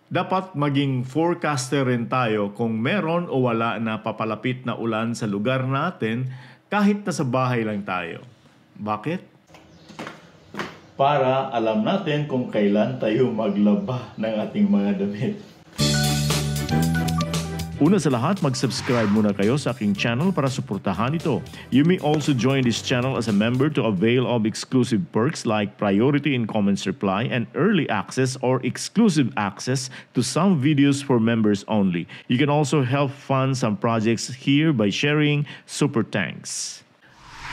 Dapat maging forecaster rin tayo kung meron o wala na papalapit na ulan sa lugar natin kahit nasa bahay lang tayo. Bakit? Para alam natin kung kailan tayo maglaba ng ating mga damit. Una sa lahat, mag-subscribe muna kayo sa aking channel para suportahan ito. You may also join this channel as a member to avail of exclusive perks like priority in comments reply and early access or exclusive access to some videos for members only. You can also help fund some projects here by sharing super thanks.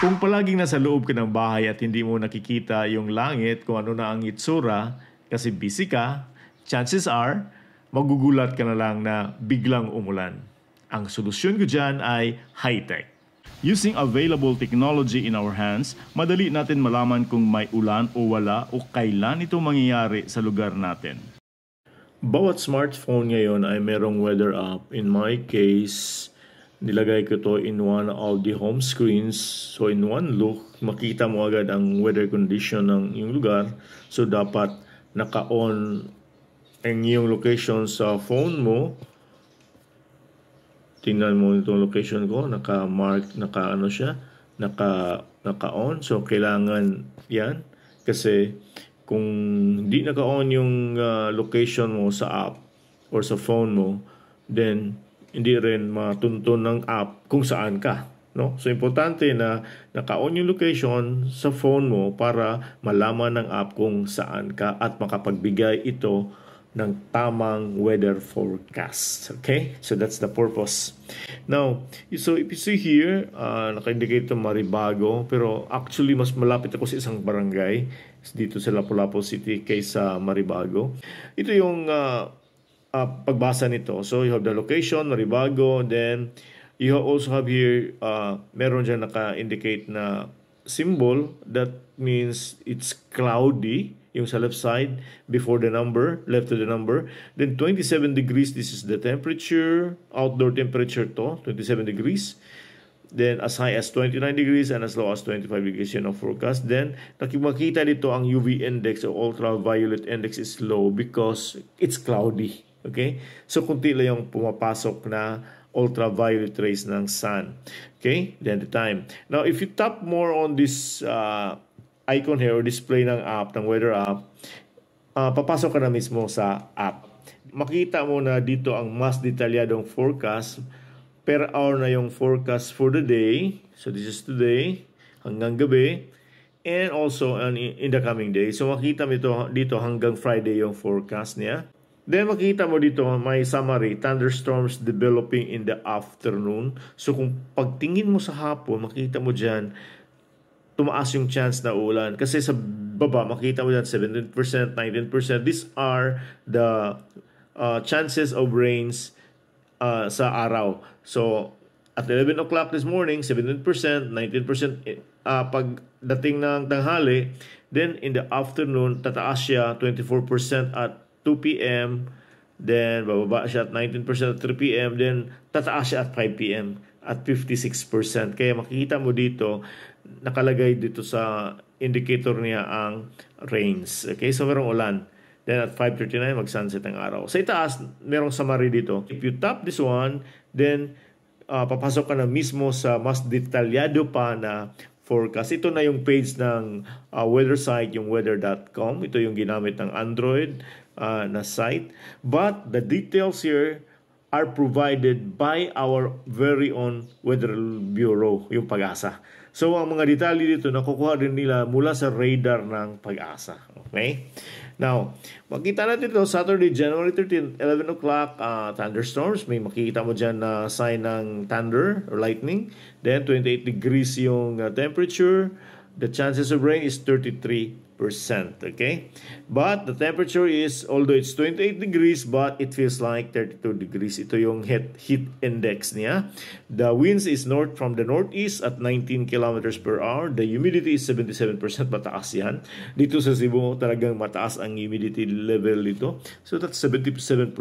Kung palaging nasa loob ka ng bahay at hindi mo nakikita yung langit kung ano na ang itsura kasi busy ka, chances are magugulat ka na lang na biglang umulan. Ang solusyon ko dyan ay high-tech. Using available technology in our hands, madali natin malaman kung may ulan o wala o kailan ito mangyayari sa lugar natin. Bawat smartphone ngayon ay merong weather app. In my case, nilagay ko to in one of the home screens. So in one look, makita mo agad ang weather condition ng iyong lugar. So dapat naka-on ang iyong location sa phone mo. Tingnan mo itong location ko, naka-mark, naka-on. So kailangan yan kasi kung hindi naka-on yung location mo sa app or sa phone mo, then hindi rin matuntun ng app kung saan ka. No? So importante na naka-on yung location sa phone mo para malaman ng app kung saan ka at makapagbigay ito ng tamang weather forecast. Okay? So that's the purpose. Now, so if you see here, naka-indicate ito Maribago, pero actually mas malapit ako sa isang barangay dito sa Lapu-Lapu City kaysa Maribago. Ito yung pagbasa nito. So you have the location, Maribago, then you also have here, meron dyan naka-indicate na symbol that means it's cloudy. Yung sa left side, before the number, left to the number. Then 27 degrees, this is the temperature, outdoor temperature to, 27 degrees. Then as high as 29 degrees and as low as 25 degrees yun ang forecast. Then makikita dito ang UV index o ultraviolet index is low because it's cloudy. Okay? So kunti lang yung pumapasok na ultraviolet rays ng sun. Okay? Then the time. Now if you tap more on this icon here or display ng app, ng weather app, papasok ka na mismo sa app. Makita mo na dito ang mas detalyadong forecast. Per hour na yung forecast for the day. So this is today hanggang gabi. And also in the coming day. So makita mo dito hanggang Friday yung forecast niya. Then makita mo dito may summary, thunderstorms developing in the afternoon. So kung pagtingin mo sa hapon, makita mo dyan, tumaas yung chance na ulan. Kasi sa baba, makita mo dyan 17%, 19%. These are the chances of rains sa araw. So, at 11 o'clock this morning, 17%, 19% pagdating ng tanghali. Then, in the afternoon, tataas siya 24% at 2 p.m. Then, bababa siya at 19% at 3 p.m. Then, tataas siya at 5 p.m. at 56%. Kaya makikita mo dito, nakalagay dito sa indicator niya ang rains. Okay, so merong ulan. Then at 5:39 mag-sunset ang araw. Sa itaas, merong summary dito. If you tap this one, then papasok ka na mismo sa mas detalyado pa na forecast. Ito na yung page ng weather site, yung weather.com. Ito yung ginamit ng Android na site. But the details here are provided by our very own Weather Bureau, yung Pag-asa. So, ang mga detalye dito, nakukuha din nila mula sa radar ng Pag-asa. Okay? Now, makita natin ito, Saturday, January 13, 11 o'clock, thunderstorms. May makikita mo dyan na sign ng thunder or lightning. Then, 28 degrees yung temperature. The chances of rain is 33%. Okay? But the temperature is, although it's 28 degrees, but it feels like 32 degrees. Ito yung heat index niya. The winds is north from the northeast at 19 kilometers per hour. The humidity is 77%. Mataas yan. Dito sa Cebu, talagang mataas ang humidity level dito. So that's 77%.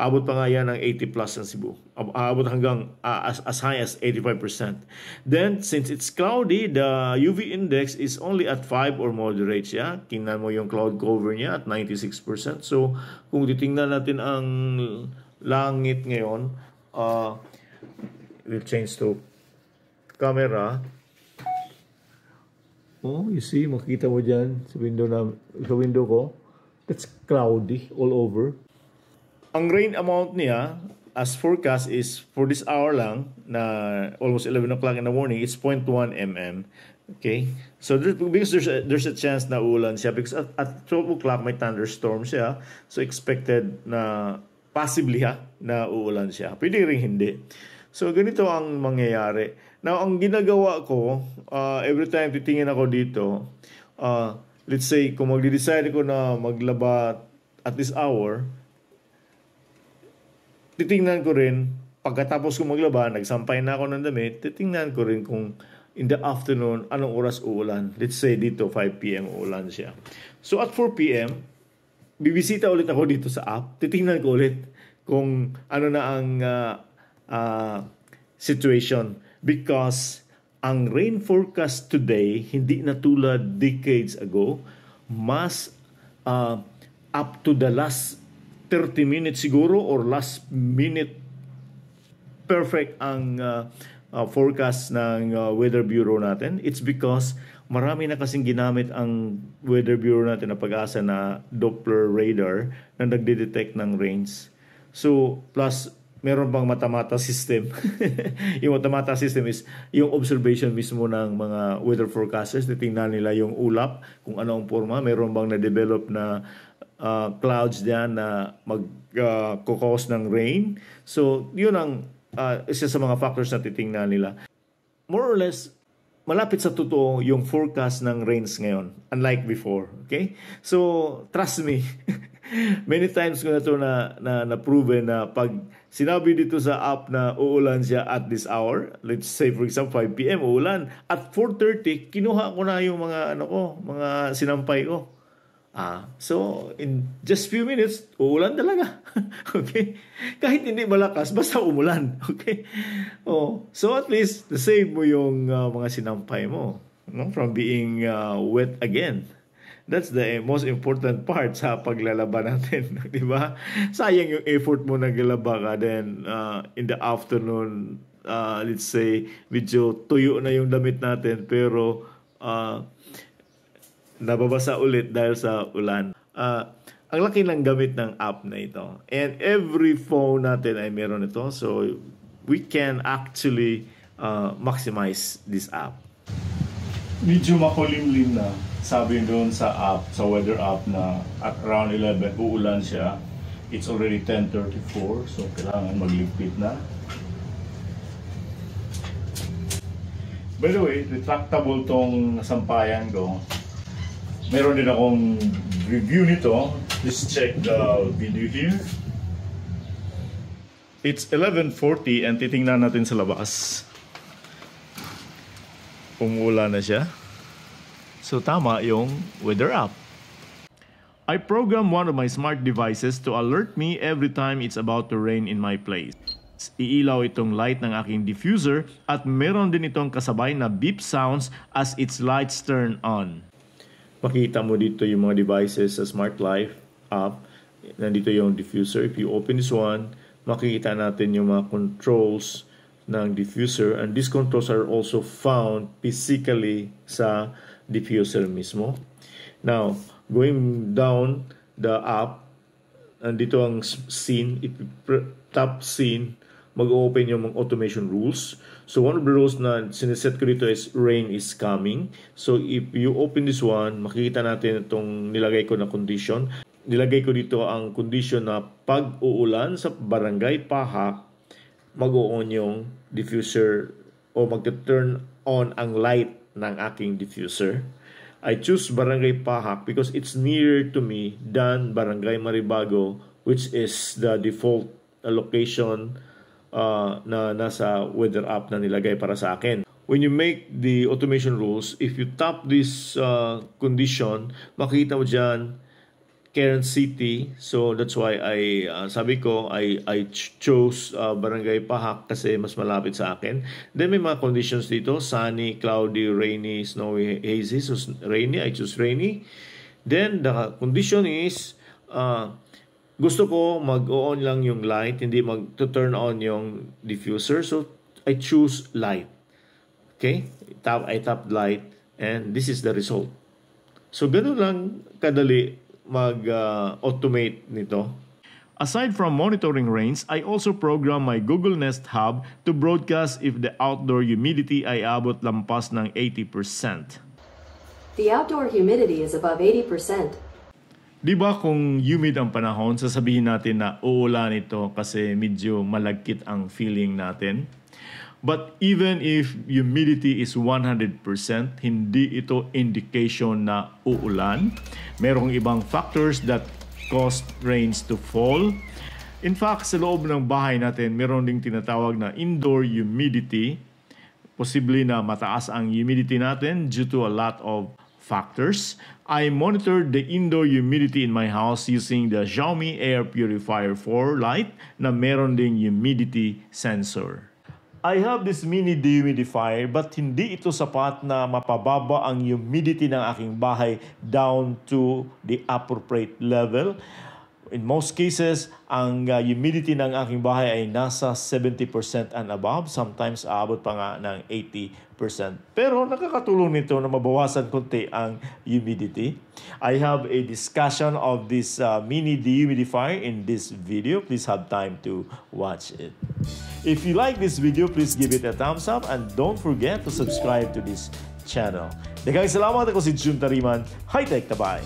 Abot pa nga yan ng 80 plus ng Cebu. Abot hanggang as high as 85%. Then, since it's cloudy, the UV index is only at 5 or moderate. rate siya. Tingnan mo yung cloud cover niya at 96%. So, kung titingnan natin ang langit ngayon, we'll change to camera. Oh, you see, makita mo dyan sa window ko. That's cloudy all over. Ang rain amount niya, as forecast, is for this hour lang, na almost 11 o'clock in the morning, it's 0.1 mm. Okay? So, because there's a chance na uulan siya, because at 12 o'clock may thunderstorm siya, so expected na, possibly na uulan siya. Pwede rin hindi. So, ganito ang mangyayari. Now, ang ginagawa ko, every time titingin ako dito, let's say, kung magde-decide ko na maglaba at this hour, titingnan ko rin, pagkatapos ko maglaba, nagsampay na ako ng damit, titingnan ko rin kung in the afternoon, anong oras uulan. Let's say dito, 5 p.m. uulan siya. So, at 4 p.m., bibisita ulit ako dito sa app, titingnan ko ulit kung ano na ang situation. Because ang rain forecast today, hindi na tulad decades ago, mas up to the last 30 minutes siguro or last minute perfect ang forecast ng Weather Bureau natin. It's because marami na kasing ginamit ang Weather Bureau natin na pag-asa na Doppler radar na nagde-detect ng rains. So, plus meron bang matamata system. Yung matamata system is yung observation mismo ng mga weather forecasters. Titingnan nila yung ulap, kung ano ang forma. Meron bang na-develop na clouds diyan na mag-cause ng rain. So, yun ang isa sa mga factors na titingnan nila. More or less, malapit sa totoo yung forecast ng rains ngayon. Unlike before. Okay? So, trust me. Many times ko na ito na proven na pag sinabi dito sa app na uulan siya at this hour, let's say for example 5 p.m. uulan, at 4:30 kinuha ko na yung mga mga sinampay ko. So in just few minutes uulan talaga. Okay? Kahit hindi malakas, basta umulan. Okay? So at least save mo yung mga sinampay mo, no, from being wet again. That's the most important part sa paglalaba natin, di ba? Sayang yung effort mo naglalaba ka, then in the afternoon, let's say, medyo tuyo na yung damit natin, pero nababasa ulit dahil sa ulan. Ang laki ng gamit ng app na ito. And every phone natin ay meron ito, so we can actually maximize this app. Medyo makulimlim na. Sabi doon sa app, sa weather app na at around 11 uulan siya. It's already 10:34, so kailangan magligpit na. By the way, retractable tong nasampayan ko. Meron din akong review nito. Just check the video here. It's 11:40 and titingnan natin sa labas. Umuulan na siya. So tama yung weather app. I program one of my smart devices to alert me every time it's about to rain in my place. Iilaw itong light ng aking diffuser at meron din itong kasabay na beep sounds as its lights turn on. Makita mo dito yung mga devices sa Smart Life app. Nandito yung diffuser. If you open this one, makikita natin yung mga controls ng diffuser, and these controls are also found physically sa diffuser mismo. Now, going down the app, andito ang scene. If you tap scene, mag-open yung mga automation rules. So one of the rules na sineset ko dito is rain is coming. So if you open this one, makikita natin itong nilagay ko na condition. Nilagay ko dito ang condition na pag uulan sa barangay Pahak, mag-on yung diffuser o mag-turn on ang light ng aking diffuser. I choose Barangay Pahak because it's nearer to me than Barangay Maribago, which is the default location na nasa weather app na nilagay para sa akin. When you make the automation rules, if you tap this condition, makita mo dyan Quezon City. So that's why sabi ko I chose Barangay Pahak kasi mas malapit sa akin. Then may mga conditions dito, sunny, cloudy, rainy, snowy, hazy. So rainy, I choose rainy. Then the condition is gusto ko mag-on lang yung light, hindi mag-turn on yung diffuser. So I choose light. Okay? I tap light and this is the result. So ganun lang kadali mag-automate nito. Aside from monitoring rains, I also program my Google Nest Hub to broadcast if the outdoor humidity ay abot lampas ng 80%. The outdoor humidity is above 80%. Di ba kung humid ang panahon, sasabihin natin na uulan ito kasi medyo malagkit ang feeling natin. But even if humidity is 100%, hindi ito indication na uulan. Merong ibang factors that cause rains to fall. In fact, sa loob ng bahay natin, meron ding tinatawag na indoor humidity. Posible na mataas ang humidity natin due to a lot of factors. I monitored the indoor humidity in my house using the Xiaomi Air Purifier 4 Lite na meron ding humidity sensor. I have this mini dehumidifier but hindi ito sapat na mapababa ang humidity ng aking bahay down to the appropriate level. In most cases, ang humidity ng aking bahay ay nasa 70% and above. Sometimes aabot pa nga ng 80%. Pero nakakatulong nito na mabawasan konti ang humidity. I have a discussion of this mini dehumidifier in this video. Please have time to watch it. If you like this video, please give it a thumbs up and don't forget to subscribe to this channel. Daghang salamat, ako si Jun Tariman. High Tech Tabay!